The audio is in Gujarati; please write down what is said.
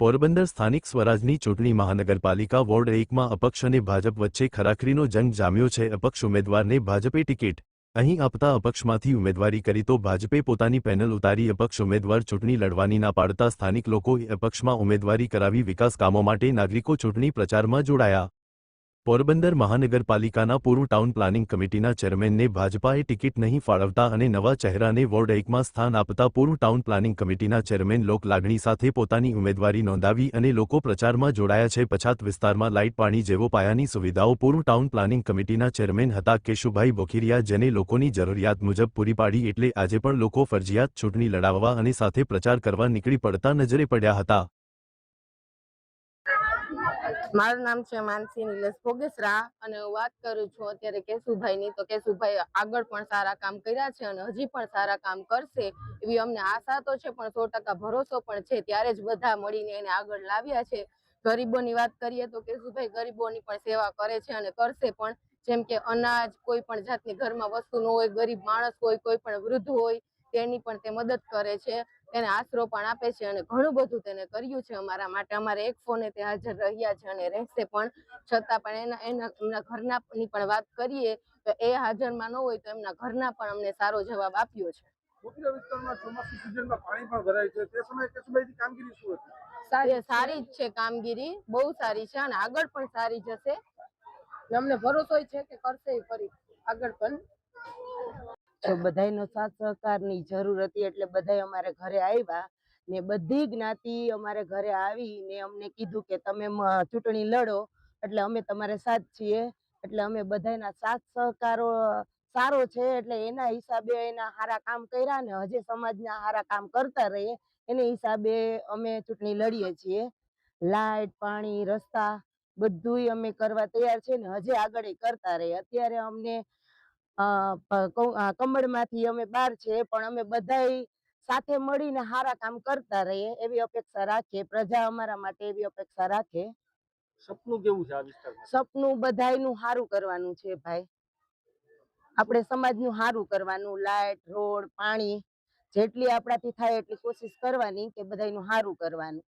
પોરબંદર સ્થાનિક સ્વરાજની ચૂંટણી મહાનગરપાલિકા વોર્ડ 1માં અપક્ષ અને ભાજપ વચ્ચે ખરાખરીનો જંગ જામ્યો છે। અપક્ષ ઉમેદવારને ભાજપે ટિકિટ અહીં આપતા અપક્ષમાંથી ઉમેદવારી કરી તો ભાજપે પોતાની પેનલ ઉતારી અપક્ષ ઉમેદવાર ચૂંટણી લડવાની ના પાડતા સ્થાનિક લોકોએ અપક્ષમાં ઉમેદવારી કરાવી વિકાસ કામો માટે નાગરિકો ચૂંટણી પ્રચારમાં જોડાયા। પોરબંદર મહાનગરપાલિકાના પૂર્વ ટાઉન પ્લાનિંગ કમિટીના ચેરમેનને ભાજપાએ ટિકિટ નહીં ફાળવતા અને નવા ચહેરાને વોર્ડ 1માં સ્થાન આપતા પૂર્વ ટાઉન પ્લાનિંગ કમિટીના ચેરમેન લોક લાગણી સાથે પોતાની ઉમેદવારી નોંધાવી અને લોકો પ્રચારમાં જોડાયા છે। પછાત વિસ્તારમાં લાઇટ પાણી જેવો પાયાની સુવિધાઓ પૂર્વ ટાઉન પ્લાનિંગ કમિટીના ચેરમેન હતા કેશુભાઈ બોખીરિયા જેને લોકોની જરૂરિયાત મુજબ પૂરી પાડી એટલે આજે પણ લોકો ફરજિયાત ચૂંટણી લડાવવા અને સાથે પ્રચાર કરવા નીકળી પડતા નજરે પડ્યા હતા। મારું નામ છે માનસી નિલેશ ભોગેસરા અને હું વાત કરું છું અત્યારે કેશુભાઈની। તો કેશુભાઈ આગળ પણ સારા કામ કર્યા છે અને હજી પણ સારા કામ કરશે એવી અમને આશા તો છે, પણ 100% ભરોસો પણ છે। ત્યારે જ બધા મળીને એને આગળ લાવ્યા છે। ગરીબોની વાત કરીએ તો કેશુભાઈ ગરીબોની પણ સેવા કરે છે અને કરશે પણ। જેમ કે અનાજ, કોઈ પણ જાતની ઘરમાં વસ્તુ ન હોય, ગરીબ માણસ હોય, કોઈ પણ વૃદ્ધ હોય તેની પણ તે મદદ કરે છે, તેને આશરો પણ આપે છે અને ઘણું બધું તેને કર્યું છે અમારા માટે। અમારે એક ફોને તે હાજર રહ્યા છે અને રહેશે પણ। છતાં પણ એમના ઘરનાની પણ વાત કરીએ તો એ હાજરમાં ન હોય તો એમના ઘરના પણ અમને સારો જવાબ આપ્યો છે। વિસ્તારમાં ચોમાસુ સિઝનમાં પાણી પણ ભરાય છે, તે સમયે કેશુભાઈની કામગીરી શું હતી? સારી જ છે કામગીરી, બહુ સારી છે અને આગળ પણ સારી જશે। અમને ભરોસો છે કે કરશે ફરી આગળ પણ। જો બધાયનો સાથ સહકારની જરૂર હતી એટલે બધાય અમારે ઘરે આવ્યા ને બધી જ્ઞાતિ અમારે ઘરે આવીને અમને કીધું કે તમે ચૂંટણી લડો એટલે અમે તમારે સાથ છીએ। એટલે અમે બધાયના સાથ સહકારો સારો છે એટલે એના હિસાબે એના સારા કામ કર્યા ને હજી સમાજના સારા કામ કરતા રહીએ એને હિસાબે અમે ચૂંટણી લડીએ છીએ। લાઇટ, પાણી, રસ્તા બધુંય અમે કરવા તૈયાર છે ને હજી આગળ કરતા રહીએ। અત્યારે અમને કમળમાંથી અમે બહાર છે પણ અમે બધાય સાથે મળીને સારા કામ કરતા રહીએ એવી અપેક્ષા રાખીએ। પ્રજા અમારા માટે એવી અપેક્ષા રાખે। સપનું કેવું છે આ વિસ્તારમાં? સપનું બધાયનું સારું કરવાનું છે ભાઈ, આપણે સમાજનું સારું કરવાનું। લાઇટ, રોડ, પાણી જેટલી આપણાથી થાય એટલી કોશિશ કરવાની કે બધાયનું સારું કરવાનું।